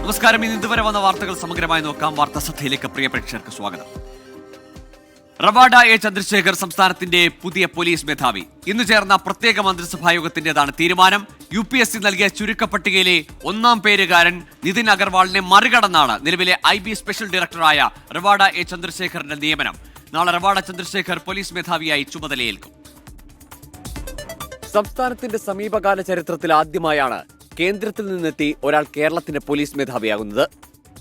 നമസ്കാരം. ഇതുവരെ വന്ന വാർത്തകൾ സമഗ്രമായി നോക്കാം. വാർത്താ സഭയിലേക്ക് പ്രിയ പ്രേക്ഷകർക്ക് സ്വാഗതം. റവാഡ എ ചന്ദ്രശേഖർ സംസ്ഥാനത്തിന്റെ പുതിയ പോലീസ് മേധാവി. ഇന്ന് ചേർന്ന പ്രത്യേക മന്ത്രിസഭാ യോഗത്തിന്റേതാണ് തീരുമാനം. UPSC നൽകിയ ചുരുക്കപ്പട്ടികയിലെ ഒന്നാം പേരുകാരൻ നിതിൻ അഗർവാളിനെ മറികടന്നാണ് നിലവിലെ IB സ്പെഷ്യൽ ഡയറക്ടറായ റവാഡ എ ചന്ദ്രശേഖറിന്റെ നിയമനം. നാളെ റവാഡ ചന്ദ്രശേഖർ പോലീസ് മേധാവിയായി ചുമതലയേൽക്കും. സംസ്ഥാനത്തിന്റെ സമീപകാല ചരിത്രത്തിൽ ആദ്യമായാണ് കേന്ദ്രത്തിൽ നിന്നെത്തി ഒരാൾ കേരളത്തിന്റെ പോലീസ് മേധാവിയാകുന്നത്.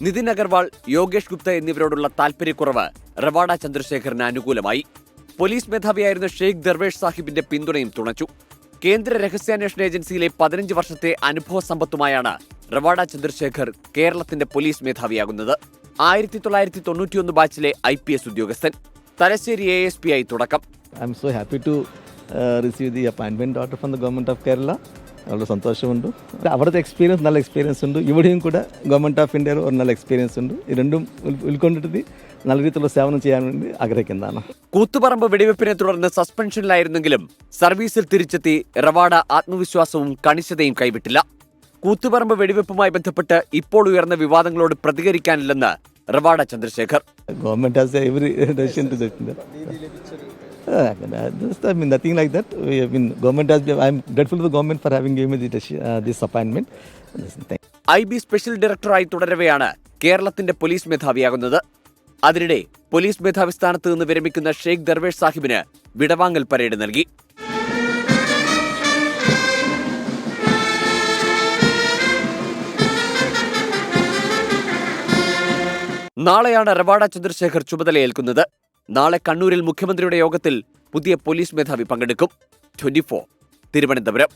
നിതിൻ അഗർവാൾ, യോഗേഷ് ഗുപ്ത എന്നിവരോടുള്ള താൽപര്യക്കുറവ് റവാഡ ചന്ദ്രശേഖറിന് അനുകൂലമായി. പോലീസ് മേധാവിയായിരുന്ന ഷെയ്ഖ് ദർവേഷ് സാഹിബിന്റെ പിന്തുണയും തുണച്ചു. കേന്ദ്ര രഹസ്യാന്വേഷണ ഏജൻസിയിലെ 15 വർഷത്തെ അനുഭവ സമ്പത്തുമായാണ് റവാഡ ചന്ദ്രശേഖർ കേരളത്തിന്റെ പോലീസ് മേധാവിയാകുന്നത്. 1991 ബാച്ചിലെ IPS ഉദ്യോഗസ്ഥൻ. തലശ്ശേരി ASP ആയി തുടക്കം. I am so happy to receive the appointment order from the government of Kerala. വളരെ സന്തോഷമുണ്ട്. അവിടുത്തെ നല്ല എക്സ്പീരിയൻസ് ഉണ്ട്. ഇവിടെയും കൂടെ ഗവൺമെൻറ് ഓഫ് ഇന്ത്യയിൽ ഒരു നല്ല എക്സ്പീരിയൻസ് ഉണ്ട്. ഈ രണ്ടും ഉൾക്കൊണ്ടിട്ട് നല്ല രീതിയിലുള്ള സേവനം ചെയ്യാൻ വേണ്ടി ആഗ്രഹിക്കുന്നതാണ്. കൂത്തുപറമ്പ് വെടിവെപ്പിനെ തുടർന്ന് സസ്പെൻഷനിലായിരുന്നെങ്കിലും സർവീസിൽ തിരിച്ചെത്തി റവാഡ ആത്മവിശ്വാസവും കണിശതയും കൈവിട്ടില്ല. കൂത്തുപറമ്പ് വെടിവെപ്പുമായി ബന്ധപ്പെട്ട് ഇപ്പോൾ ഉയർന്ന വിവാദങ്ങളോട് പ്രതികരിക്കാനില്ലെന്ന് Ravada Chandrasekhar. Government has every decision to nothing like that. Government has been, I am grateful to the government for having given me this appointment. IB special ഡയറക്ടറായി തുടരവെയാണ് കേരളത്തിന്റെ പോലീസ് മേധാവിയാകുന്നത്. അതിനിടെ പോലീസ് മേധാവി സ്ഥാനത്ത് നിന്ന് വിരമിക്കുന്ന ഷെയ്ഖ് ദർവേഷ് സാഹിബിന് വിടവാങ്ങൽ പരേഡ് നൽകി. നാളെയാണ് റവാഡ ചന്ദ്രശേഖർ ചുമതലയേൽക്കുന്നത്. നാളെ കണ്ണൂരിൽ മുഖ്യമന്ത്രിയുടെ യോഗത്തിൽ പുതിയ പോലീസ് മേധാവി പങ്കെടുക്കും. 24 തിരുവനന്തപുരം.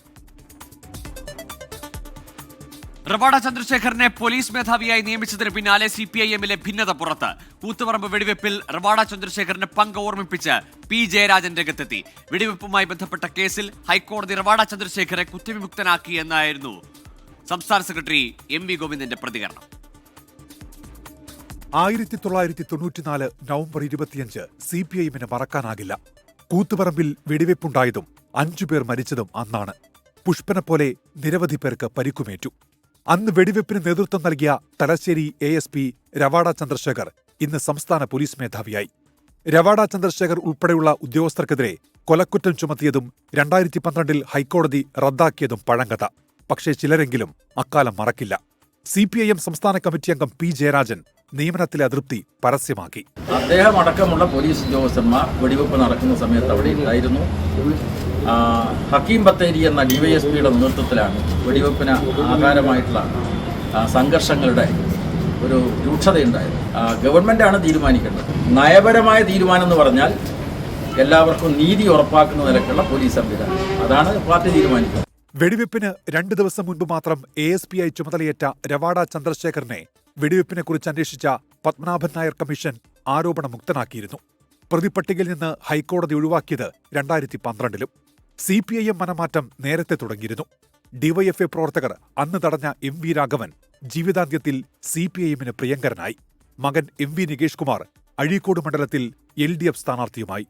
റവാഡ ചന്ദ്രശേഖറിനെ പോലീസ് മേധാവിയായി നിയമിച്ചതിന് പിന്നാലെ CPIM-ലെ ഭിന്നത പുറത്ത്. കൂത്തുപറമ്പ് വെടിവെപ്പിൽ റവാഡ ചന്ദ്രശേഖറിന്റെ പങ്ക് ഓർമ്മിപ്പിച്ച് P. ജയരാജൻ രംഗത്തെത്തി. വെടിവെപ്പുമായി ബന്ധപ്പെട്ട കേസിൽ ഹൈക്കോടതി റവാഡ ചന്ദ്രശേഖരെ കുറ്റവിമുക്തനാക്കി എന്നായിരുന്നു സംസ്ഥാന സെക്രട്ടറി MV ഗോവിന്ദന്റെ പ്രതികരണം. 1994 നവംബർ 25 CPIM-ന് മറക്കാനാകില്ല. കൂത്തുപറമ്പിൽ വെടിവെപ്പുണ്ടായതും 5 പേർ മരിച്ചതും അന്നാണ്. പുഷ്പനെ പോലെ നിരവധി പേർക്ക് പരിക്കുമേറ്റു. അന്ന് വെടിവെപ്പിന് നേതൃത്വം നൽകിയ തലശ്ശേരി ASP റവാഡ ചന്ദ്രശേഖർ ഇന്ന് സംസ്ഥാന പോലീസ് മേധാവിയായി. റവാഡ ചന്ദ്രശേഖർ ഉൾപ്പെടെയുള്ള ഉദ്യോഗസ്ഥർക്കെതിരെ കൊലക്കുറ്റം ചുമത്തിയതും 2012 ഹൈക്കോടതി റദ്ദാക്കിയതും പഴങ്കഥ. പക്ഷേ ചിലരെങ്കിലും അക്കാലം മറക്കില്ല. CPIM സംസ്ഥാന കമ്മിറ്റി അംഗം P. ജയരാജൻ നിയമനത്തിലെ അതൃപ്തി പരസ്യമാക്കി. അദ്ദേഹം അടക്കമുള്ള പോലീസ് ഉദ്യോഗസ്ഥന്മാർ വെടിവെപ്പ് നടക്കുന്ന സമയത്ത് അവിടെ ഉണ്ടായിരുന്നു. ഹക്കീം ബത്തേരി എന്ന DYSP-യുടെ നേതൃത്വത്തിലാണ് വെടിവെപ്പിന് ആധാരമായിട്ടുള്ള സംഘർഷങ്ങളുടെ ഒരു രൂക്ഷതയുണ്ടായത്. ഗവൺമെന്റാണ് തീരുമാനിക്കേണ്ടത്. നയപരമായ തീരുമാനം എന്ന് പറഞ്ഞാൽ എല്ലാവർക്കും നീതി ഉറപ്പാക്കുന്ന നിലക്കുള്ള പോലീസ് സംവിധാനം, അതാണ് പാർട്ടി തീരുമാനിക്കുന്നത്. വെടിവെപ്പിന് 2 ദിവസം മുൻപ് മാത്രം ASP-ആയി ചുമതലയേറ്റ റവാഡ ചന്ദ്രശേഖറിനെ വെടിവെപ്പിനെക്കുറിച്ച് അന്വേഷിച്ച പത്മനാഭൻ നായർ കമ്മീഷൻ ആരോപണമുക്തനാക്കിയിരുന്നു. പ്രതിപട്ടികയിൽ നിന്ന് ഹൈക്കോടതി ഒഴിവാക്കിയത് 2012-ലും. CPIM മനമാറ്റം നേരത്തെ തുടങ്ങിയിരുന്നു. DYFA പ്രവർത്തകർ അന്ന് തടഞ്ഞ MV രാഘവൻ ജീവിതാന്ത്യത്തിൽ CPIM-ന് പ്രിയങ്കരനായി. മകൻ MV നികേഷ് കുമാർ അഴീക്കോട് മണ്ഡലത്തിൽ LDF സ്ഥാനാർത്ഥിയുമായി.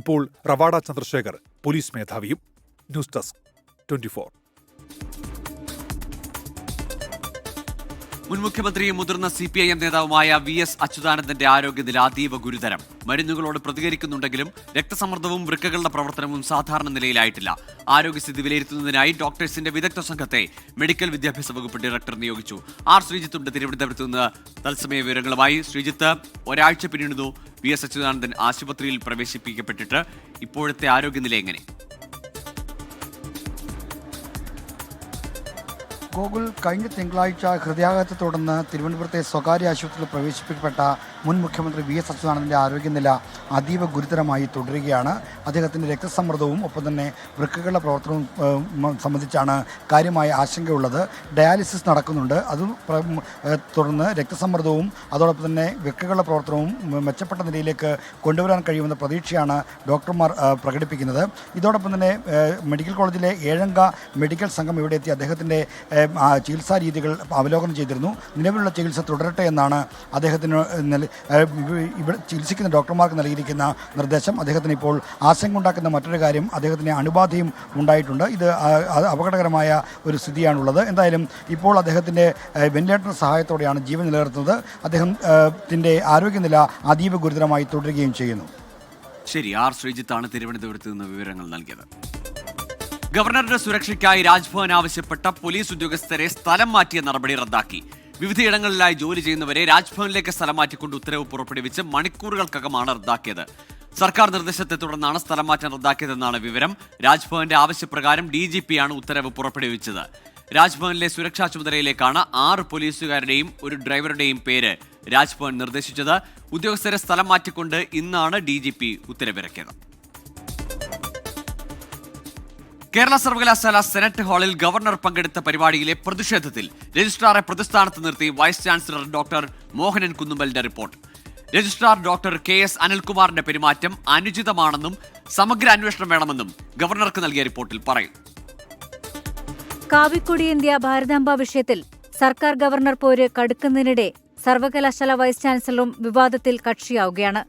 ഇപ്പോൾ റവാഡ ചന്ദ്രശേഖർ പോലീസ് മേധാവിയും. News desk 24. മുൻ മുഖ്യമന്ത്രിയും മുതിർന്ന CPIM നേതാവുമായ VS അച്യുതാനന്ദന്റെ ആരോഗ്യനില അതീവ ഗുരുതരം. മരുന്നുകളോട് പ്രതികരിക്കുന്നുണ്ടെങ്കിലും രക്തസമ്മർദ്ദവും വൃക്കകളുടെ പ്രവർത്തനവും സാധാരണ നിലയിലായിട്ടില്ല. ആരോഗ്യസ്ഥിതി വിലയിരുത്തുന്നതിനായി ഡോക്ടേഴ്സിന്റെ വിദഗ്ധ സംഘത്തെ മെഡിക്കൽ വിദ്യാഭ്യാസ വകുപ്പ് ഡയറക്ടർ നിയോഗിച്ചു. ശ്രീജിത്തുണ്ട് തിരുവനന്തപുരത്ത് നിന്ന് തത്സമയ വിവരങ്ങളുമായി. ശ്രീജിത്ത്, ഒരാഴ്ച പിന്നിടുന്നു VS അച്യുതാനന്ദൻ ആശുപത്രിയിൽ പ്രവേശിപ്പിക്കപ്പെട്ടിട്ട്. ഇപ്പോഴത്തെ ആരോഗ്യനില എങ്ങനെ? ഗോകുൽ, കഴിഞ്ഞ തിങ്കളാഴ്ച ഹൃദയാഘാതത്തെ തുടർന്ന് തിരുവനന്തപുരത്തെ സ്വകാര്യ ആശുപത്രിയിൽ പ്രവേശിപ്പിക്കപ്പെട്ട മുൻ മുഖ്യമന്ത്രി VS അച്യുതാനന്ദൻ്റെ ആരോഗ്യനില അതീവ ഗുരുതരമായി തുടരുകയാണ്. അദ്ദേഹത്തിൻ്റെ രക്തസമ്മർദ്ദവും ഒപ്പം തന്നെ വൃക്കകളുടെ പ്രവർത്തനവും സംബന്ധിച്ചാണ് കാര്യമായ ആശങ്കയുള്ളത്. ഡയാലിസിസ് നടക്കുന്നുണ്ട്. അതും തുടർന്ന് രക്തസമ്മർദ്ദവും അതോടൊപ്പം തന്നെ വൃക്കകളുടെ പ്രവർത്തനവും മെച്ചപ്പെട്ട നിലയിലേക്ക് കൊണ്ടുവരാൻ കഴിയുമെന്ന പ്രതീക്ഷയാണ് ഡോക്ടർമാർ പ്രകടിപ്പിക്കുന്നത്. ഇതോടൊപ്പം തന്നെ മെഡിക്കൽ കോളേജിലെ 7 അംഗ മെഡിക്കൽ സംഘം ഇവിടെ എത്തി അദ്ദേഹത്തിൻ്റെ ചികിത്സാ രീതികൾ അവലോകനം ചെയ്തിരുന്നു. നിലവിലുള്ള ചികിത്സ തുടരട്ടെ എന്നാണ് അദ്ദേഹത്തിന് ഇവിടെ ചികിത്സിക്കുന്ന ഡോക്ടർമാർക്ക് നൽകിയിരിക്കുന്ന നിർദ്ദേശം. അദ്ദേഹത്തിന് ഇപ്പോൾ ആശങ്ക ഉണ്ടാക്കുന്ന മറ്റൊരു കാര്യം, അദ്ദേഹത്തിന് അണുബാധയും ഉണ്ടായിട്ടുണ്ട്. ഇത് അപകടകരമായ ഒരു സ്ഥിതിയാണുള്ളത്. എന്തായാലും ഇപ്പോൾ അദ്ദേഹത്തിൻ്റെ വെന്റിലേറ്റർ സഹായത്തോടെയാണ് ജീവൻ നിലനിർത്തുന്നത്. അദ്ദേഹത്തിൻ്റെ ആരോഗ്യനില അതീവ ഗുരുതരമായി തുടരുകയും ചെയ്യുന്നു. ശരി, ആർ ശ്രീജിത്താണ് തിരുവനന്തപുരത്ത് നിന്ന് വിവരങ്ങൾ നൽകിയത്. ഗവർണറുടെ സുരക്ഷയ്ക്കായി രാജ്ഭവൻ ആവശ്യപ്പെട്ട പോലീസ് ഉദ്യോഗസ്ഥരെ സ്ഥലം മാറ്റിയ നടപടി റദ്ദാക്കി. വിവിധയിടങ്ങളിലായി ജോലി ചെയ്യുന്നവരെ രാജ്ഭവനിലേക്ക് സ്ഥലം മാറ്റിക്കൊണ്ട് ഉത്തരവ് പുറപ്പെടുവിച്ച് മണിക്കൂറുകൾക്കകമാണ് റദ്ദാക്കിയത്. സർക്കാർ നിർദ്ദേശത്തെ തുടർന്നാണ് സ്ഥലം മാറ്റം റദ്ദാക്കിയതെന്നാണ് വിവരം. രാജ്ഭവന്റെ ആവശ്യപ്രകാരം DGPയാണ് ഉത്തരവ് പുറപ്പെടുവിച്ചത്. രാജ്ഭവനിലെ സുരക്ഷാ ചുമതലയിലേക്കാണ് 6 പോലീസുകാരുടെയും ഒരു ഡ്രൈവറുടെയും പേര് രാജ്ഭവൻ നിർദ്ദേശിച്ചത്. ഉദ്യോഗസ്ഥരെ സ്ഥലം മാറ്റിക്കൊണ്ട് ഇന്നാണ് DGP ഉത്തരവിറക്കിയത്. കേരള സർവകലാശാല സെനറ്റ് ഹാളിൽ ഗവർണർ പങ്കെടുത്ത പരിപാടിയിലെ പ്രതിഷേധത്തിൽ രജിസ്ട്രാറെ പ്രതിസ്ഥാനത്ത് നിർത്തി വൈസ് ചാൻസലർ ഡോക്ടർ മോഹനൻ കുന്നുമ്മലിന്റെ റിപ്പോർട്ട്. രജിസ്ട്രാർ ഡോക്ടർ KS അനിൽകുമാറിന്റെ പെരുമാറ്റം അനുചിതമാണെന്നും സമഗ്ര അന്വേഷണം വേണമെന്നും ഗവർണർക്ക് നൽകിയ റിപ്പോർട്ടിൽ പറയും. കാവിക്കൊടി ഇന്ത്യ ഭാരതാംബ വിഷയത്തിൽ സർക്കാർ ഗവർണർ പോര് കടുക്കുന്നതിനിടെ സർവകലാശാല വൈസ് ചാൻസലറും വിവാദത്തിൽ കക്ഷിയാവുകയാണ്.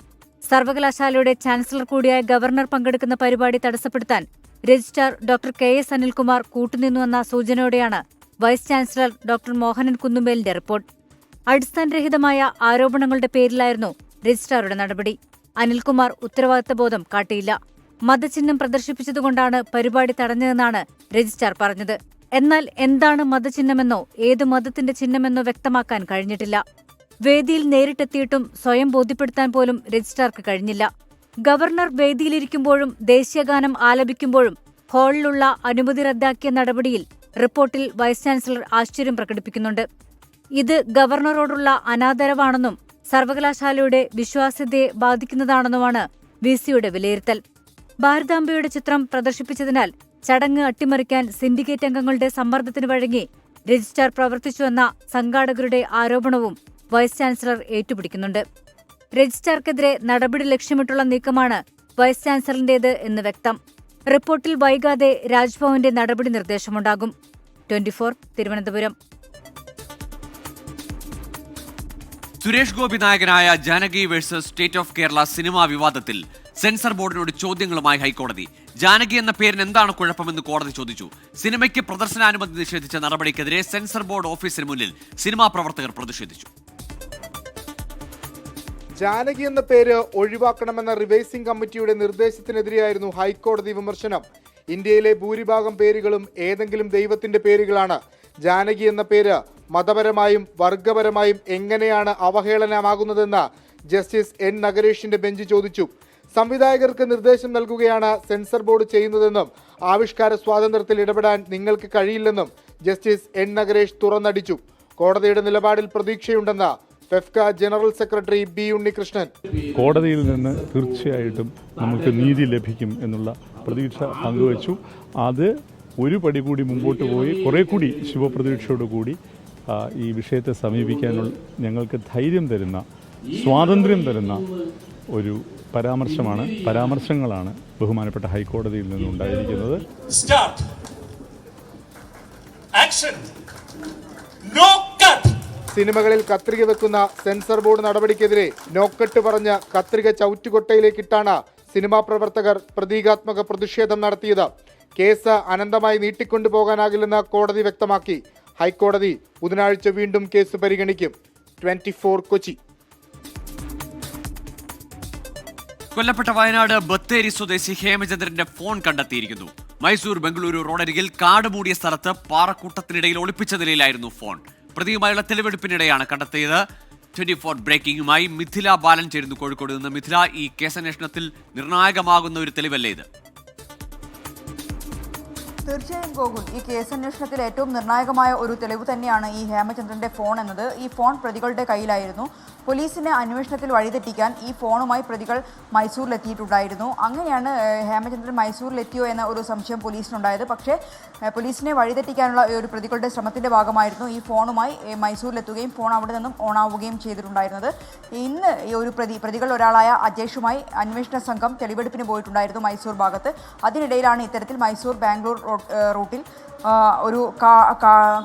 സർവകലാശാലയുടെ ചാൻസലർ കൂടിയായ ഗവർണർ പങ്കെടുക്കുന്ന പരിപാടി തടസ്സപ്പെടുത്താൻ രജിസ്ട്രാർ ഡോക്ടർ KS അനിൽകുമാർ കൂട്ടുനിന്നുവെന്ന സൂചനയോടെയാണ് വൈസ് ചാൻസലർ ഡോക്ടർ മോഹനൻ കുന്നുമ്മേലിന്റെ റിപ്പോർട്ട്. അടിസ്ഥാനരഹിതമായ ആരോപണങ്ങളുടെ പേരിലായിരുന്നു രജിസ്ട്രാറുടെ നടപടി. അനിൽകുമാർ ഉത്തരവാദിത്തബോധം കാട്ടിയില്ല. മതചിഹ്നം പ്രദർശിപ്പിച്ചതുകൊണ്ടാണ് പരിപാടി തടഞ്ഞതെന്നാണ് രജിസ്ട്രാർ പറഞ്ഞത്. എന്നാൽ എന്താണ് മതചിഹ്നമെന്നോ ഏത് മതത്തിന്റെ ചിഹ്നമെന്നോ വ്യക്തമാക്കാൻ കഴിഞ്ഞിട്ടില്ല. വേദിയിൽ നേരിട്ടെത്തിയിട്ടും സ്വയം ബോധ്യപ്പെടുത്താൻ പോലും രജിസ്ട്രാർക്ക് കഴിഞ്ഞില്ല. ഗവർണർ വേദിയിലിരിക്കുമ്പോഴും ദേശീയഗാനം ആലപിക്കുമ്പോഴും ഹാളിലുള്ള അനുമതി റദ്ദാക്കിയ നടപടിയിൽ റിപ്പോർട്ടിൽ വൈസ് ചാൻസലർ ആശ്ചര്യം പ്രകടിപ്പിക്കുന്നുണ്ട്. ഇത് ഗവർണറോടുള്ള അനാദരവാണെന്നും സർവകലാശാലയുടെ വിശ്വാസ്യതയെ ബാധിക്കുന്നതാണെന്നുമാണ് VCയുടെ വിലയിരുത്തൽ. ഭാരതാംബയുടെ ചിത്രം പ്രദർശിപ്പിച്ചതിനാൽ ചടങ്ങ് അട്ടിമറിക്കാൻ സിൻഡിക്കേറ്റ് അംഗങ്ങളുടെ സമ്മർദ്ദത്തിന് വഴങ്ങി രജിസ്ട്രാർ പ്രവർത്തിച്ചുവെന്ന സംഘാടകരുടെ ആരോപണവും വൈസ് ചാൻസലർ ഏറ്റുപിടിക്കുന്നുണ്ട്. രജിസ്ട്രാർക്കെതിരെ നടപടി ലക്ഷ്യമിട്ടുള്ള നീക്കമാണ് വൈസ് ചാൻസലറിന്റേത് എന്ന് വ്യക്തം. റിപ്പോർട്ടിൽ വൈകാതെ രാജ്ഭവന്റെ നടപടി നിർദ്ദേശമുണ്ടാകും. 24 തിരുവനന്തപുരം. സുരേഷ് ഗോപി നായകനായ Janaki versus state of Kerala cinema വിവാദത്തിൽ സെൻസർ ബോർഡിനോട് ചോദ്യങ്ങളുമായി ഹൈക്കോടതി. ജാനകി എന്ന പേരിന് എന്താണ് കുഴപ്പമെന്ന് കോടതി ചോദിച്ചു. സിനിമയ്ക്ക് പ്രദർശനാനുമതി നിഷേധിച്ച നടപടിക്കെതിരെ സെൻസർ ബോർഡ് ഓഫീസിന് മുന്നിൽ സിനിമാ പ്രവർത്തകർ പ്രതിഷേധിച്ചു. ജാനകി എന്ന പേര് ഒഴിവാക്കണമെന്ന റിവൈസിംഗ് കമ്മിറ്റിയുടെ നിർദ്ദേശത്തിനെതിരെയായിരുന്നു ഹൈക്കോടതി വിമർശനം. ഇന്ത്യയിലെ ഭൂരിഭാഗം പേരുകളും ഏതെങ്കിലും ദൈവത്തിന്റെ പേരുകളാണ്. ജാനകി എന്ന പേര് മതപരമായും വർഗപരമായും എങ്ങനെയാണ് അവഹേളനമാകുന്നതെന്ന് ജസ്റ്റിസ് N നഗരേഷിന്റെ ബെഞ്ച് ചോദിച്ചു. സംവിധായകർക്ക് നിർദ്ദേശം നൽകുകയാണ് സെൻസർ ബോർഡ് ചെയ്യുന്നതെന്നും ആവിഷ്കാര സ്വാതന്ത്ര്യത്തിൽ ഇടപെടാൻ നിങ്ങൾക്ക് കഴിയില്ലെന്നും ജസ്റ്റിസ് N നഗരേഷ് തുറന്നടിച്ചു. കോടതിയുടെ നിലപാടിൽ പ്രതീക്ഷയുണ്ടെന്ന് FEFKA general secretary B Unnikrishnan. കോടതിയിൽ നിന്ന് തീർച്ചയായിട്ടും നമുക്ക് നീതി ലഭിക്കും എന്നുള്ള പ്രതീക്ഷ പങ്കുവച്ചു. അത് ഒരു പടി കൂടി മുമ്പോട്ട് പോയി കുറെ കൂടി ശുഭപ്രതീക്ഷയോടുകൂടി ഈ വിഷയത്തെ സമീപിക്കാനുള്ള ഞങ്ങൾക്ക് ധൈര്യം തരുന്ന, സ്വാതന്ത്ര്യം തരുന്ന ഒരു പരാമർശങ്ങളാണ് ബഹുമാനപ്പെട്ട ഹൈക്കോടതിയിൽ നിന്നുണ്ടായിരിക്കുന്നത്. സിനിമകളിൽ കത്രിക വെക്കുന്ന സെൻസർ ബോർഡ് നടപടിക്കെതിരെ നോക്കട്ട് പറഞ്ഞ കത്രിക ചവിറ്റുകൊട്ടയിലേക്കിട്ടാണ് സിനിമാ പ്രവർത്തകർ പ്രതീകാത്മക പ്രതിഷേധം നടത്തിയത്. കേസ് അനന്തമായി നീട്ടിക്കൊണ്ടുപോകാനാകില്ലെന്ന് കോടതി വ്യക്തമാക്കി. ഹൈക്കോടതി ബുധനാഴ്ച വീണ്ടും കേസ് പരിഗണിക്കും. 24 കൊച്ചി. കൊല്ലപ്പെട്ട വയനാട് ബത്തേരി സ്വദേശി ഹേമചന്ദ്രന്റെ ഫോൺ കണ്ടെത്തിയിരിക്കുന്നു. മൈസൂർ ബംഗളൂരു റോഡരികിൽ കാട് മൂടിയ സ്ഥലത്ത് പാറക്കൂട്ടത്തിനിടയിൽ ഒളിപ്പിച്ച നിലയിലായിരുന്നു ഫോൺ. പ്രതിയുമായുള്ള തെളിവെടുപ്പിനിടെയാണ് കണ്ടെത്തിയത്. 24 ബ്രേക്കിംഗുമായി മിഥില ബാലൻ ചേരുന്നു കോഴിക്കോട് നിന്ന്. മിഥില, ഈ കേസന്വേഷണത്തിൽ നിർണായകമാകുന്ന ഒരു തെളിവല്ലേ ഇത്? തീർച്ചയായും ഗോകുൽ, ഈ കേസന്വേഷണത്തിൽ ഏറ്റവും നിർണായകമായ ഒരു തെളിവ് തന്നെയാണ് ഈ ഹേമചന്ദ്രന്റെ ഫോൺ എന്നത്. ഈ ഫോൺ പ്രതികളുടെ കയ്യിലായിരുന്നു. പോലീസിനെ അന്വേഷണത്തിൽ വഴിതെറ്റിക്കാൻ ഈ ഫോണുമായി പ്രതികൾ മൈസൂരിലെത്തിയിട്ടുണ്ടായിരുന്നു. അങ്ങനെയാണ് ഹേമചന്ദ്രൻ മൈസൂരിലെത്തിയോ എന്ന ഒരു സംശയം പോലീസിനുണ്ടായത്. പക്ഷേ പോലീസിനെ വഴിതെറ്റിക്കാനുള്ള ഒരു പ്രതികളുടെ ശ്രമത്തിൻ്റെ ഭാഗമായിരുന്നു ഈ ഫോണുമായി മൈസൂരിലെത്തുകയും ഫോൺ അവിടെ നിന്നും ഓണാവുകയും ചെയ്തിട്ടുണ്ടായിരുന്നത്. ഇന്ന് ഈ ഒരു പ്രതികൾ ഒരാളായ അജേഷുമായി അന്വേഷണ സംഘം തെളിവെടുപ്പിന് പോയിട്ടുണ്ടായിരുന്നു മൈസൂർ ഭാഗത്ത്. അതിനിടയിലാണ് ഇത്തരത്തിൽ മൈസൂർ ബാംഗ്ലൂർ റൂട്ടിൽ ഒരു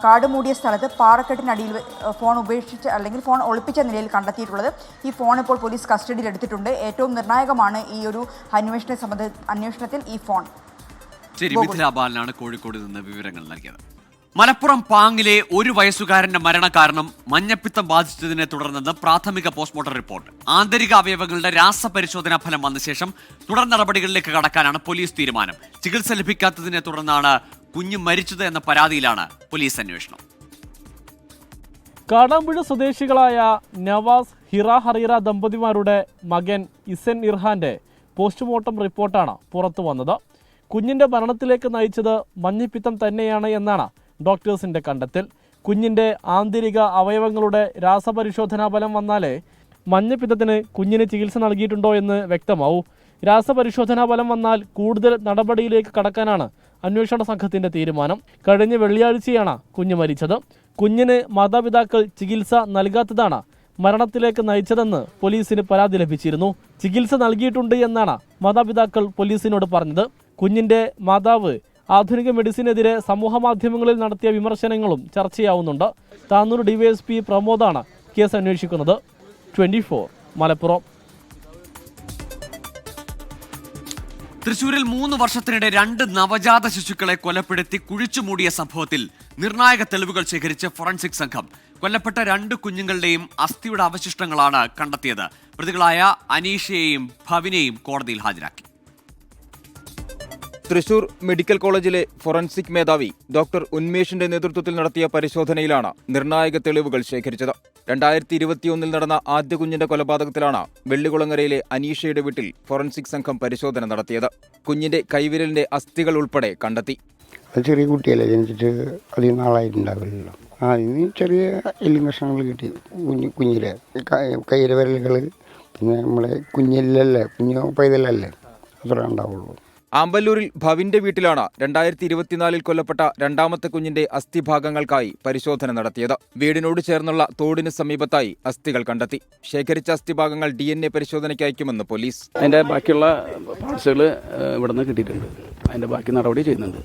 കാട് മൂടിയ സ്ഥലത്ത് പാറക്കെട്ടിനടിയിൽ ഫോൺ ഫോൺ ഒളിപ്പിച്ച നിലയിൽ കണ്ടെത്തിയിട്ടുള്ളത്. ഈ ഫോൺ ഇപ്പോൾ പോലീസ് കസ്റ്റഡിയിൽ എടുത്തിട്ടുണ്ട്. ഏറ്റവും നിർണായകമാണ് ഈ ഒരു അന്വേഷണത്തിൽ ഈ ഫോൺ. ശരി, മിഥില ബാലനാണ് കോഴിക്കോട് നിന്ന് വിവരങ്ങൾ നൽകിയത്. മലപ്പുറം പാങ്ങിലെ 1 വയസ്സുകാരന്റെ മരണകാരണം മഞ്ഞപ്പിത്തം ബാധിച്ചതിനെ തുടർന്നെന്ന് പ്രാഥമിക പോസ്റ്റ്മോർട്ടം റിപ്പോർട്ട്. ആന്തരിക അവയവങ്ങളുടെ രാസപരിശോധനാ ഫലം വന്ന ശേഷം തുടർ നടപടികളിലേക്ക് കടക്കാനാണ് പോലീസ് തീരുമാനം. ചികിത്സ ലഭിക്കാത്തതിനെ തുടർന്നാണ് കുഞ്ഞ് മരിച്ചത് എന്ന പരാതിയിലാണ് പോലീസ് അന്വേഷണം. കാടാമ്പുഴ സ്വദേശികളായ നവാസ് ഹിറ ഹറീറ ദമ്പതിമാരുടെ മകൻ ഇസൻ ഇർഹാന്റെ പോസ്റ്റ്മോർട്ടം റിപ്പോർട്ടാണ് പുറത്തു വന്നത്. കുഞ്ഞിന്റെ മരണത്തിലേക്ക് നയിച്ചത് മഞ്ഞപ്പിത്തം തന്നെയാണ് എന്നാണ് ഡോക്ടേഴ്സിന്റെ കണ്ടെത്തൽ. കുഞ്ഞിന്റെ ആന്തരിക അവയവങ്ങളുടെ രാസപരിശോധനാ ഫലം വന്നാലേ മഞ്ഞപ്പിത്തത്തിന് കുഞ്ഞിന് ചികിത്സ നൽകിയിട്ടുണ്ടോ എന്ന് വ്യക്തമാവൂ. രാസപരിശോധനാ ഫലം വന്നാൽ കൂടുതൽ നടപടിയിലേക്ക് കടക്കാനാണ് അന്വേഷണ സംഘത്തിന്റെ തീരുമാനം. കഴിഞ്ഞ വെള്ളിയാഴ്ചയാണ് കുഞ്ഞ് മരിച്ചത്. കുഞ്ഞിന് മാതാപിതാക്കൾ ചികിത്സ നൽകാത്തതാണ് മരണത്തിലേക്ക് നയിച്ചതെന്ന് പോലീസിന് പരാതി ലഭിച്ചിരുന്നു. ചികിത്സ നൽകിയിട്ടുണ്ട് എന്നാണ് മാതാപിതാക്കൾ പോലീസിനോട് പറഞ്ഞത്. കുഞ്ഞിന്റെ മാതാവ് ആധുനിക മെഡിസിനെതിരെ സമൂഹമാധ്യമങ്ങളിൽ നടത്തിയ വിമർശനങ്ങളും ചർച്ചയാവുന്നുണ്ട്. താനൂർ ഡിവൈഎസ്പി പ്രമോദാണ് കേസ് അന്വേഷിക്കുന്നത്. 24 മലപ്പുറം. തൃശൂരിൽ 3 വർഷത്തിനിടെ 2 നവജാത ശിശുക്കളെ കൊലപ്പെടുത്തി കുഴിച്ചുമൂടിയ സംഭവത്തിൽ നിർണായക തെളിവുകൾ ശേഖരിച്ച് ഫോറൻസിക് സംഘം. കൊല്ലപ്പെട്ട 2 കുഞ്ഞുങ്ങളുടെയും അസ്ഥിയുടെ അവശിഷ്ടങ്ങളാണ് കണ്ടെത്തിയത്. പ്രതികളായ അനീഷയെയും ഭവിനെയും കോടതിയിൽ ഹാജരാക്കി. തൃശൂർ മെഡിക്കൽ കോളേജിലെ ഫോറൻസിക് മേധാവി ഡോക്ടർ ഉന്മേഷിന്റെ നേതൃത്വത്തിൽ നടത്തിയ പരിശോധനയിലാണ് നിർണായക തെളിവുകൾ ശേഖരിച്ചത്. 2021 നടന്ന ആദ്യ കുഞ്ഞിന്റെ കൊലപാതകത്തിലാണ് വെള്ളികുളങ്ങരയിലെ അനീഷയുടെ വീട്ടിൽ ഫോറൻസിക് സംഘം പരിശോധന നടത്തിയത്. കുഞ്ഞിന്റെ കൈവിരലിന്റെ അസ്ഥികൾ ഉൾപ്പെടെ കണ്ടെത്തി. ചെറിയ കുട്ടിയല്ലേ, ജനിച്ചിട്ട് അധികം നാളായിട്ടുണ്ടാവില്ലല്ലോ. ഇനി ചെറിയ എല്ലും കഷ്ണങ്ങൾ കിട്ടി. കുഞ്ഞിലെ കൈയിലെ വിരലുകൾ, പിന്നെ നമ്മളെ കുഞ്ഞിലല്ലേ, കുഞ്ഞു പൈതലല്ലേ, അത്ര ഉണ്ടാവുള്ളൂ. ആമ്പല്ലൂരിൽ ഭവിന്റെ വീട്ടിലാണ് 2024 കൊല്ലപ്പെട്ട 2ാമത്തെ കുഞ്ഞിന്റെ അസ്ഥിഭാഗങ്ങൾക്കായി പരിശോധന നടത്തിയത്. വീടിനോട് ചേർന്നുള്ള തോടിന് സമീപത്തായി അസ്ഥികൾ കണ്ടെത്തി. ശേഖരിച്ച അസ്ഥിഭാഗങ്ങൾ DNA പരിശോധനയ്ക്ക് അയക്കുമെന്ന് പോലീസ്. അതിന്റെ ബാക്കിയുള്ള പാർട്സുകൾ ഇവിടെ നിന്ന് കിട്ടിയിട്ടുണ്ട്. അതിന്റെ ബാക്കി നടപടി ചെയ്യുന്നുണ്ട്.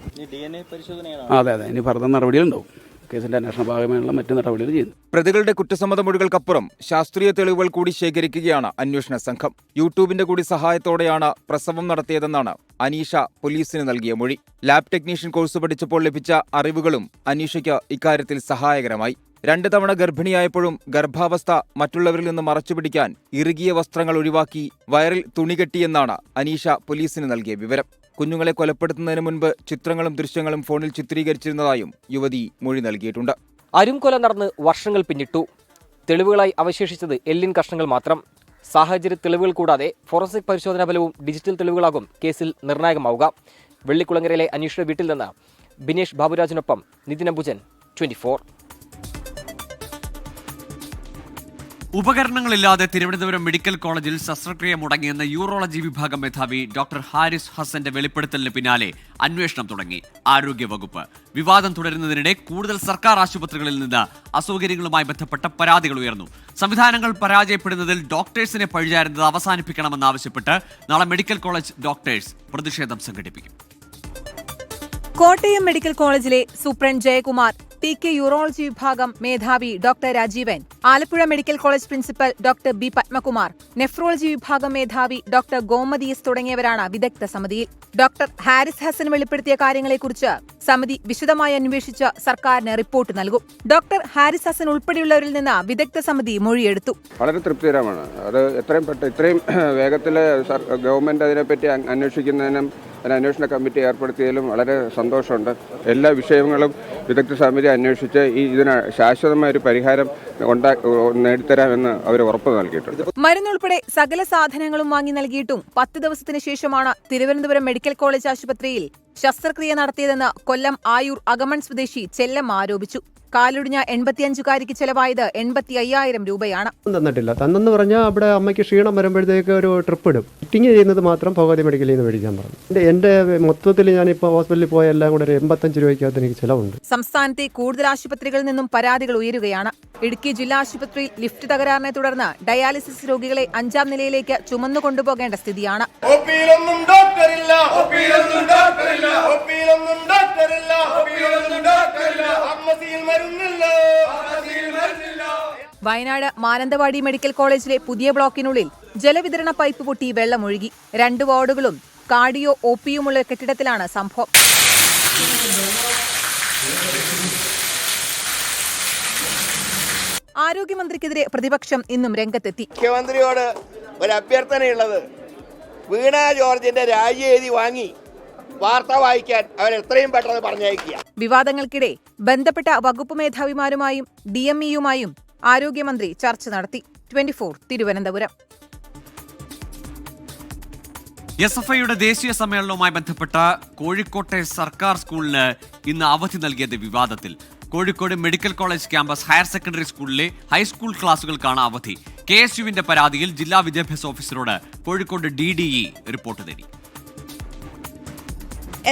അതെ, ഇനി ഫർദർ നടപടികളുണ്ടാവും. കേസിന്റെ അന്വേഷണ ഭാഗമായുള്ള മറ്റു നടപടികൾ ചെയ്യുന്നു. പ്രതികളുടെ കുറ്റസമ്മത മൊഴികൾക്കപ്പുറം ശാസ്ത്രീയ തെളിവുകൾ കൂടി ശേഖരിക്കുകയാണ് അന്വേഷണ സംഘം. യൂട്യൂബിന്റെ കൂടി സഹായത്തോടെയാണ് പ്രസവം നടത്തിയതെന്നാണ് അനീഷ പോലീസിന് നൽകിയ മൊഴി. ലാബ് ടെക്നീഷ്യൻ കോഴ്സ് പഠിച്ചപ്പോൾ ലഭിച്ച അറിവുകളും അനീഷയ്ക്ക് ഇക്കാര്യത്തിൽ സഹായകരമായി. 2 തവണ ഗർഭിണിയായപ്പോഴും ഗർഭാവസ്ഥ മറ്റുള്ളവരിൽ നിന്ന് മറച്ചുപിടിക്കാൻ ഇറുകിയ വസ്ത്രങ്ങൾ ഒഴിവാക്കി വയറിൽ തുണി കെട്ടിയെന്നാണ് അനീഷ പോലീസിന് നൽകിയ വിവരം. കുഞ്ഞുങ്ങളെ കൊലപ്പെടുത്തുന്നതിന് മുൻപ് ചിത്രങ്ങളും ദൃശ്യങ്ങളും ഫോണിൽ ചിത്രീകരിച്ചിരുന്നതായും യുവതി മൊഴി നൽകിയിട്ടുണ്ട്. അരുംകൊല നടന്ന് വർഷങ്ങൾ പിന്നിട്ടു. തെളിവുകളായി അവശേഷിച്ചത് എല്ലിൻ കഷ്ണങ്ങൾ മാത്രം. സാഹചര്യ തെളിവുകൾ കൂടാതെ ഫോറൻസിക് പരിശോധനാ ഫലവും ഡിജിറ്റൽ തെളിവുകളാകും കേസിൽ നിർണായകമാവുക. വെള്ളിക്കുളങ്ങരയിലെ അനീഷയുടെ വീട്ടിൽ നിന്ന് ബിനേഷ് ബാബുരാജിനൊപ്പം നിതിൻ അംബുജൻ, 24. ഉപകരണങ്ങളില്ലാതെ തിരുവനന്തപുരം മെഡിക്കൽ കോളേജിൽ ശസ്ത്രക്രിയ മുടങ്ങിയെന്ന യൂറോളജി വിഭാഗം മേധാവി ഡോക്ടർ ഹാരിസ് ഹസന്റെ വെളിപ്പെടുത്തലിന് പിന്നാലെ അന്വേഷണം തുടങ്ങി ആരോഗ്യവകുപ്പ്. വിവാദം തുടരുന്നതിനിടെ കൂടുതൽ സർക്കാർ ആശുപത്രികളിൽ നിന്ന് അസൗകര്യങ്ങളുമായി ബന്ധപ്പെട്ട പരാതികൾ ഉയർന്നു. സംവിധാനങ്ങൾ പരാജയപ്പെടുന്നതിൽ ഡോക്ടേഴ്സിനെ പഴിചാരുന്നത് അവസാനിപ്പിക്കണമെന്നാവശ്യപ്പെട്ട് നാളെ മെഡിക്കൽ കോളേജ് ഡോക്ടേഴ്സ് പ്രതിഷേധം സംഘടിപ്പിക്കും. കോട്ടയം മെഡിക്കൽ കോളേജിലെ സൂപ്രണ്ട് ജയകുമാർ, TK യൂറോളജി വിഭാഗം മേധാവി doctor Rajeevan, Alappuzha medical college principal doctor B Padmakumar, nephrology വിഭാഗം മേധാവി ഡോക്ടർ ഗോമതി എസ് തുടങ്ങിയവരാണ് വിദഗ്ധ സമിതിയിൽ. ഡോക്ടർ ഹാരിസ് ഹസൻ വെളിപ്പെടുത്തിയ കാര്യങ്ങളെക്കുറിച്ച് സമിതി വിശദമായി അന്വേഷിച്ച് സർക്കാരിന് റിപ്പോർട്ട് നൽകും. ഡോക്ടർ ഹാരിസ് ഹസൻ ഉൾപ്പെടെയുള്ളവരിൽ നിന്ന് വിദഗ്ധ സമിതി മൊഴിയെടുത്തു. വളരെ തൃപ്തികരമാണ്. അത് ഇത്രയും വേഗത്തിൽ ഗവൺമെന്റ് അതിനെപ്പറ്റി അന്വേഷിക്കുന്നതിനും അന്വേഷണ കമ്മിറ്റി ഏർപ്പെടുത്തിയതിലും വളരെ സന്തോഷമുണ്ട്. എല്ലാ വിഷയങ്ങളും വിദഗ്ധ സമിതി അന്വേഷിച്ച് ഇതിന് ശാശ്വതമായ ഒരു പരിഹാരം നേടിത്തരാമെന്ന് അവർ ഉറപ്പ് നൽകിയിട്ടുണ്ട്. മരുന്നുൾപ്പെടെ സകല സാധനങ്ങളും വാങ്ങി നൽകിയിട്ടും 10 ദിവസത്തിന് ശേഷമാണ് തിരുവനന്തപുരം മെഡിക്കൽ കോളേജ് ആശുപത്രിയിൽ ശസ്ത്രക്രിയ നടത്തിയതെന്ന് കൊല്ലം ആയൂർ അകമൺ സ്വദേശി ചെല്ലം ആരോപിച്ചു. കാലൊടിഞ്ഞ 85-കാരിക്ക് ചെലവായത് 85,000 രൂപയാണ്. തന്നിട്ടില്ല. തന്നെന്ന് പറഞ്ഞാൽ അവിടെ അമ്മയ്ക്ക് ക്ഷീണം വരുമ്പോഴത്തേക്ക് ഒരു ട്രിപ്പ് ഇടും. ഫിറ്റിംഗ് ചെയ്യുന്നത് മാത്രം ഭഗവതി മെഡിക്കലിൽ നിന്ന് മേടിക്കാൻ പറഞ്ഞു. എൻ്റെ മൊത്തത്തിൽ ഞാനിപ്പോൾ ഹോസ്പിറ്റലിൽ പോയ എല്ലാം കൂടെ ഒരു 85 രൂപയ്ക്കകത്ത് എനിക്ക് ചിലവുണ്ട്. സംസ്ഥാനത്തെ കൂടുതൽ ആശുപത്രികളിൽ നിന്നും പരാതികൾ ഉയരുകയാണ്. ഇടുക്കി ജില്ലാ ആശുപത്രിയിൽ ലിഫ്റ്റ് തകരാറിനെ തുടർന്ന് ഡയാലിസിസ് രോഗികളെ 5ാം നിലയിലേക്ക് ചുമന്നു കൊണ്ടുപോകേണ്ട സ്ഥിതിയാണ്. വയനാട് മാനന്തവാടി മെഡിക്കൽ കോളേജിലെ പുതിയ ബ്ലോക്കിനുള്ളിൽ ജലവിതരണ പൈപ്പ് പൊട്ടി വെള്ളമൊഴുകി. 2 വാർഡുകളും കാർഡിയോ ഒപിയുമുള്ള കെട്ടിടത്തിലാണ് സംഭവം. ആരോഗ്യമന്ത്രിക്കെതിരെ പ്രതിപക്ഷം ഇന്നും രംഗത്തെത്തി. മുഖ്യമന്ത്രിയോട് ഒരു അഭ്യർത്ഥനയുള്ളത്, വീണ ജോർജിന്റെ രാജി എഴുതി വാങ്ങി വാർത്ത വായിക്കാൻ അവർ എത്രയും പെട്ടെന്ന് പറഞ്ഞയക്കുക. വിവാദങ്ങൾക്കിടെ ബന്ധപ്പെട്ട വകുപ്പ് മേധാവിമാരുമായും DMEയുമായും ആരോഗ്യമന്ത്രി ചർച്ച നടത്തി. 24 തിരുവനന്തപുരം. SFIയുടെ ദേശീയ സമ്മേളനവുമായി ബന്ധപ്പെട്ട കോഴിക്കോട്ടെ സർക്കാർ സ്കൂളിന് ഇന്ന് അവധി നൽകിയത് വിവാദത്തിൽ. Kozhikode medical college campus higher secondary സ്കൂളിലെ ഹൈസ്കൂൾ ക്ലാസുകൾക്കാണ് അവധി. KSUവിന്റെ പരാതിയിൽ ജില്ലാ വിദ്യാഭ്യാസ ഓഫീസറോട് കോഴിക്കോട് DDE റിപ്പോർട്ട് തേടി.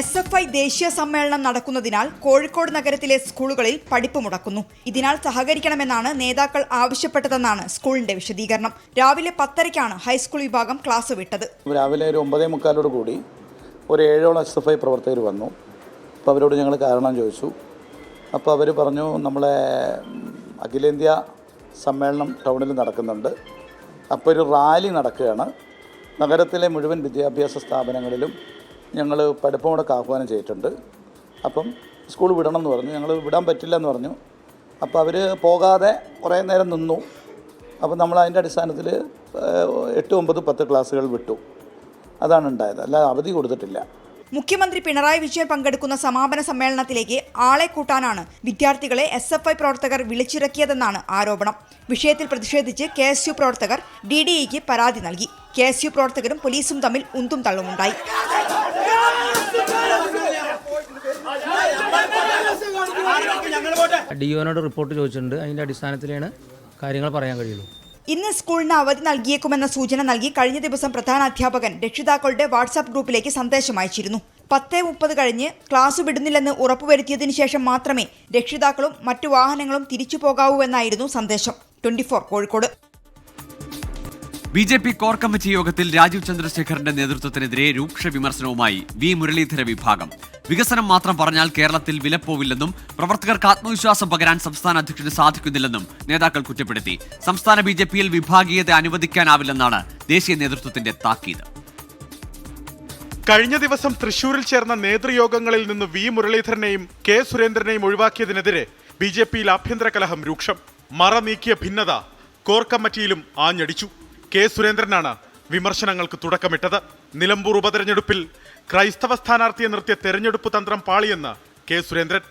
SFI ദേശീയ സമ്മേളനം നടക്കുന്നതിനാൽ കോഴിക്കോട് നഗരത്തിലെ സ്കൂളുകളിൽ പഠിപ്പ് മുടക്കുന്നു. ഇതിനാൽ സഹകരിക്കണമെന്നാണ് നേതാക്കൾ ആവശ്യപ്പെട്ടതെന്നാണ് സ്കൂളിന്റെ വിശദീകരണം. രാവിലെ 10:30ക്കാണ് ഹൈസ്കൂൾ വിഭാഗം ക്ലാസ് വിട്ടത്. രാവിലെ ഒരു 9:45 കൂടി ഒരു 7ഓളം SFI പ്രവർത്തകർ വന്നു. അപ്പോൾ അവരോട് ഞങ്ങൾ കാരണം ചോദിച്ചു. അപ്പോൾ അവർ പറഞ്ഞു, നമ്മളെ അഖിലേന്ത്യാ സമ്മേളനം ടൗണിൽ നടക്കുന്നുണ്ട്, അപ്പോൾ ഒരു റാലി നടക്കുകയാണ്, നഗരത്തിലെ മുഴുവൻ വിദ്യാഭ്യാസ സ്ഥാപനങ്ങളിലും ഞങ്ങൾ പഠിപ്പ് മുടക്ക് ആഹ്വാനം ചെയ്തിട്ടുണ്ട്, അപ്പം സ്കൂൾ വിടണം എന്ന് പറഞ്ഞു. ഞങ്ങൾ വിടാൻ പറ്റില്ല എന്ന് പറഞ്ഞു. അപ്പോൾ അവർ പോകാതെ കുറേ നേരം നിന്നു. അപ്പോൾ നമ്മൾ അതിൻ്റെ അടിസ്ഥാനത്തിൽ 8, 9, 10 ക്ലാസ്സുകൾ വിട്ടു. അതാണ് ഉണ്ടായത്, അല്ല അവധി കൊടുത്തിട്ടില്ല. മുഖ്യമന്ത്രി പിണറായി വിജയൻ പങ്കെടുക്കുന്ന സമാപന സമ്മേളനത്തിലേക്ക് ആളെ കൂട്ടാനാണ് വിദ്യാർത്ഥികളെ SFI പ്രവർത്തകർ വിളിച്ചിറക്കിയതെന്നാണ് ആരോപണം. വിഷയത്തിൽ പ്രതിഷേധിച്ച് KSU പ്രവർത്തകർ DDEക്ക് പരാതി നൽകി. KSU പ്രവർത്തകരും പോലീസും തമ്മിൽ ഉന്തും തള്ളുമുണ്ടായി. DOനോട് റിപ്പോർട്ട് ചോദിച്ചിട്ടുണ്ട്. അതിൻ്റെ അടിസ്ഥാനത്തിലാണ് കാര്യങ്ങൾ പറയാൻ കഴിയുള്ളൂ. ഇന്ന് സ്കൂളിന് അവധി നൽകിയേക്കുമെന്ന സൂചന നൽകി കഴിഞ്ഞ ദിവസം പ്രധാനാധ്യാപകൻ രക്ഷിതാക്കളുടെ വാട്സാപ്പ് ഗ്രൂപ്പിലേക്ക് സന്ദേശം അയച്ചിരുന്നു. 10:30 കഴിഞ്ഞ് ക്ലാസ് വിടുന്നില്ലെന്ന് ഉറപ്പുവരുത്തിയതിനു ശേഷം മാത്രമേ രക്ഷിതാക്കളും മറ്റു വാഹനങ്ങളും തിരിച്ചു പോകാവൂ എന്നായിരുന്നു സന്ദേശം. 24 കോഴിക്കോട്. BJP കോർ കമ്മിറ്റി യോഗത്തിൽ രാജീവ് ചന്ദ്രശേഖറിന്റെ നേതൃത്വത്തിനെതിരെ രൂക്ഷ വിമർശനവുമായി V മുരളീധര വിഭാഗം. വികസനം മാത്രം പറഞ്ഞാൽ കേരളത്തിൽ വിലപ്പോവില്ലെന്നും പ്രവർത്തകർക്ക് ആത്മവിശ്വാസം പകരാൻ സംസ്ഥാന അധ്യക്ഷന് സാധിക്കുന്നില്ലെന്നും നേതാക്കൾ കുറ്റപ്പെടുത്തി. സംസ്ഥാന BJPയിൽ വിഭാഗീയത അനുവദിക്കാനാവില്ലെന്നാണ് ദേശീയ നേതൃത്വത്തിന്റെ താക്കീത്. കഴിഞ്ഞ ദിവസം തൃശൂരിൽ ചേർന്ന നേതൃയോഗങ്ങളിൽ നിന്ന് V മുരളീധരനെയും K സുരേന്ദ്രനെയും ഒഴിവാക്കിയതിനെതിരെ BJPയിൽ ആഭ്യന്തര കലഹം രൂക്ഷം. മറ നീക്കിയ ഭിന്നത കോർ കമ്മിറ്റിയിലും ആഞ്ഞടിച്ചു. K സുരേന്ദ്രനാണ് വിമർശനങ്ങൾക്ക് തുടക്കമിട്ടത്. നിലമ്പൂർ ഉപതെരഞ്ഞെടുപ്പിൽ ക്രൈസ്തവ സ്ഥാനാർത്ഥിയെ നിർത്തിയ തെരഞ്ഞെടുപ്പ് തന്ത്രം പാളിയെന്ന് K സുരേന്ദ്രൻ.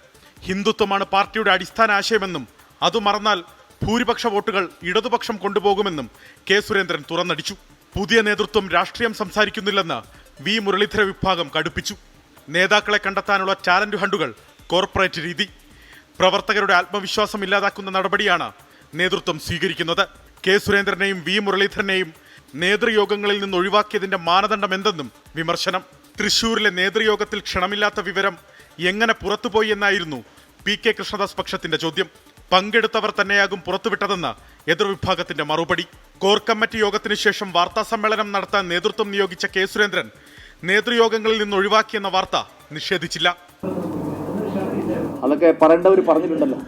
ഹിന്ദുത്വമാണ് പാർട്ടിയുടെ അടിസ്ഥാന ആശയമെന്നും അതു മറന്നാൽ ഭൂരിപക്ഷ വോട്ടുകൾ ഇടതുപക്ഷം കൊണ്ടുപോകുമെന്നും K സുരേന്ദ്രൻ തുറന്നടിച്ചു. പുതിയ നേതൃത്വം രാഷ്ട്രീയം സംസാരിക്കുന്നില്ലെന്ന് V മുരളീധര വിഭാഗം കടുപ്പിച്ചു. നേതാക്കളെ കണ്ടെത്താനുള്ള ടാലന്റ് ഹണ്ടുകൾ കോർപ്പറേറ്റ് രീതി. പ്രവർത്തകരുടെ ആത്മവിശ്വാസം ഇല്ലാതാക്കുന്ന നടപടിയാണ് നേതൃത്വം സ്വീകരിക്കുന്നത്. K സുരേന്ദ്രനെയും V മുരളീധരനെയും നേതൃയോഗങ്ങളിൽ നിന്ന് ഒഴിവാക്കിയതിന്റെ മാനദണ്ഡം എന്തെന്നും വിമർശനം. തൃശൂരിലെ നേതൃയോഗത്തിൽ ക്ഷണമില്ലാത്ത വിവരം എങ്ങനെ പുറത്തുപോയി എന്നായിരുന്നു PK കൃഷ്ണദാസ് പക്ഷത്തിന്റെ ചോദ്യം. പങ്കെടുത്തവർ തന്നെയാകും പുറത്തുവിട്ടതെന്ന് എതിർവിഭാഗത്തിന്റെ മറുപടി. കോർ കമ്മിറ്റി യോഗത്തിന് ശേഷം വാർത്താ സമ്മേളനം നടത്താൻ നേതൃത്വം നിയോഗിച്ച K സുരേന്ദ്രൻ നേതൃയോഗങ്ങളിൽ നിന്ന് ഒഴിവാക്കിയെന്ന വാർത്ത നിഷേധിച്ചില്ല. അതൊക്കെ പറയേണ്ടവർ പറഞ്ഞിട്ടുണ്ടല്ലോ.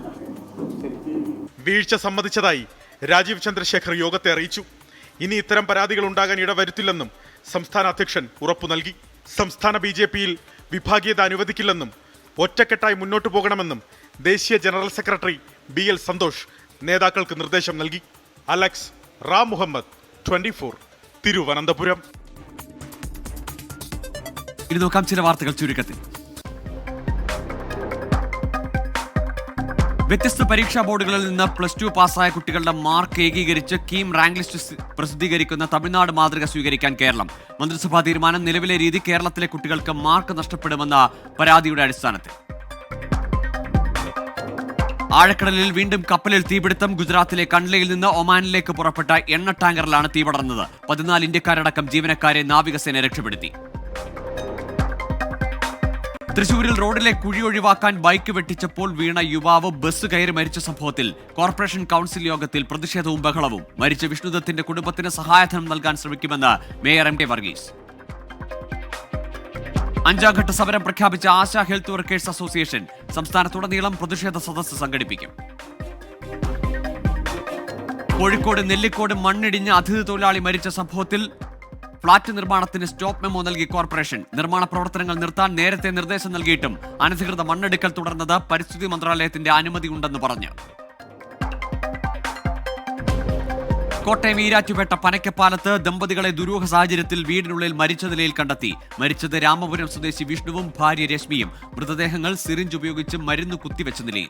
വീഴ്ച സമ്മതിച്ചതായി രാജീവ് ചന്ദ്രശേഖർ യോഗത്തെ അറിയിച്ചു. ഇനി ഇത്തരം പരാതികൾ ഉണ്ടാകാൻ ഇടവരുത്തില്ലെന്നും സംസ്ഥാന അധ്യക്ഷൻ ഉറപ്പു നൽകി. സംസ്ഥാന BJPയിൽ വിഭാഗീയത അനുവദിക്കില്ലെന്നും ഒറ്റക്കെട്ടായി മുന്നോട്ടു പോകണമെന്നും ദേശീയ ജനറൽ സെക്രട്ടറി BL സന്തോഷ് നേതാക്കൾക്ക് നിർദ്ദേശം നൽകി. അലക്സ് റാം മുഹമ്മദ്, 24 തിരുവനന്തപുരം. ഇനി നോക്കാം ചില വാർത്തകൾ ചുരുക്കത്തിൽ. വ്യത്യസ്ത പരീക്ഷാ ബോർഡുകളിൽ നിന്ന് +2 പാസ്സായ കുട്ടികളുടെ മാർക്ക് ഏകീകരിച്ച് കീം റാങ്ക് ലിസ്റ്റ് പ്രസിദ്ധീകരിക്കുന്ന തമിഴ്നാട് മാതൃക സ്വീകരിക്കാൻ കേരളം. മന്ത്രിസഭാ തീരുമാനം. നിലവിലെ രീതി കേരളത്തിലെ കുട്ടികൾക്ക് മാർക്ക് നഷ്ടപ്പെടുമെന്ന പരാതിയുടെ അടിസ്ഥാനത്തിൽ. ആഴക്കടലിൽ വീണ്ടും കപ്പലിൽ തീപിടുത്തം. ഗുജറാത്തിലെ കണ്ട്ലയിൽ നിന്ന് ഒമാനിലേക്ക് പുറപ്പെട്ട എണ്ണ ടാങ്കറിലാണ് തീ പടർന്നത്. 14 ഇന്ത്യക്കാരടക്കം ജീവനക്കാരെ നാവികസേന രക്ഷപ്പെടുത്തി. തൃശൂരിൽ റോഡിലെ കുഴി ഒഴിവാക്കാൻ ബൈക്ക് വെട്ടിച്ചപ്പോൾ വീണ യുവാവ് ബസ് കയറി മരിച്ച സംഭവത്തിൽ കോർപ്പറേഷൻ കൌൺസിൽ യോഗത്തിൽ പ്രതിഷേധവും ബഹളവും. മരിച്ച വിഷ്ണുദത്തിന്റെ കുടുംബത്തിന് സഹായധനം നൽകാൻ ശ്രമിക്കുമെന്ന് മേയർ എം കെ വർഗീസ്. 5ാം ഘട്ട സമരം പ്രഖ്യാപിച്ച ആശാ ഹെൽത്ത് വർക്കേഴ്സ് അസോസിയേഷൻ സംസ്ഥാനത്തുടനീളം പ്രതിഷേധ സദസ്സ് സംഘടിപ്പിക്കും. കോഴിക്കോട് നെല്ലിക്കോട് മണ്ണിടിഞ്ഞ് അതിഥി തൊഴിലാളി മരിച്ച സംഭവത്തിൽ ഫ്ളാറ്റ് നിർമ്മാണത്തിന് സ്റ്റോപ്പ് മെമ്മോ നൽകി കോർപ്പറേഷൻ. നിർമ്മാണ പ്രവർത്തനങ്ങൾ നിർത്താൻ നേരത്തെ നിർദ്ദേശം നൽകിയിട്ടും അനധികൃത മണ്ണെടുക്കൽ തുടർന്നത് പരിസ്ഥിതി മന്ത്രാലയത്തിന്റെ അനുമതിയുണ്ടെന്ന് പറഞ്ഞു. കോട്ടയം ഈരാറ്റുപേട്ട പനക്കപ്പാലത്ത് ദമ്പതികളെ ദുരൂഹ സാഹചര്യത്തിൽ വീടിനുള്ളിൽ മരിച്ച നിലയിൽ കണ്ടെത്തി. മരിച്ചത് രാമപുരം സ്വദേശി വിഷ്ണുവും ഭാര്യ രശ്മിയും. മൃതദേഹങ്ങൾ സിറിഞ്ച് ഉപയോഗിച്ച് മരുന്ന് കുത്തിവെച്ച നിലയിൽ.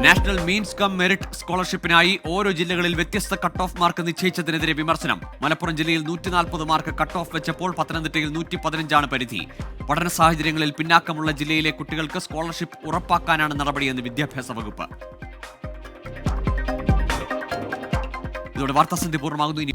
നാഷണൽ മീൻസ് കം മെറിറ്റ് സ്കോളർഷിപ്പിനായി ഓരോ ജില്ലകളിൽ വ്യത്യസ്ത കട്ട് ഓഫ് മാർക്ക് നിശ്ചയിച്ചതിനെതിരെ വിമർശനം. മലപ്പുറം ജില്ലയിൽ 140 മാർക്ക് കട്ട് ഓഫ് വെച്ചപ്പോൾ പത്തനംതിട്ടയിൽ 115 പരിധി. പഠന സാഹചര്യങ്ങളിൽ പിന്നാക്കമുള്ള ജില്ലയിലെ കുട്ടികൾക്ക് സ്കോളർഷിപ്പ് ഉറപ്പാക്കാനാണ് നടപടിയെന്ന് വിദ്യാഭ്യാസ വകുപ്പ്. ഇതോടെ വാർത്താസന്ധ്യ പൂർണ്ണമാകുന്നു. ഇനി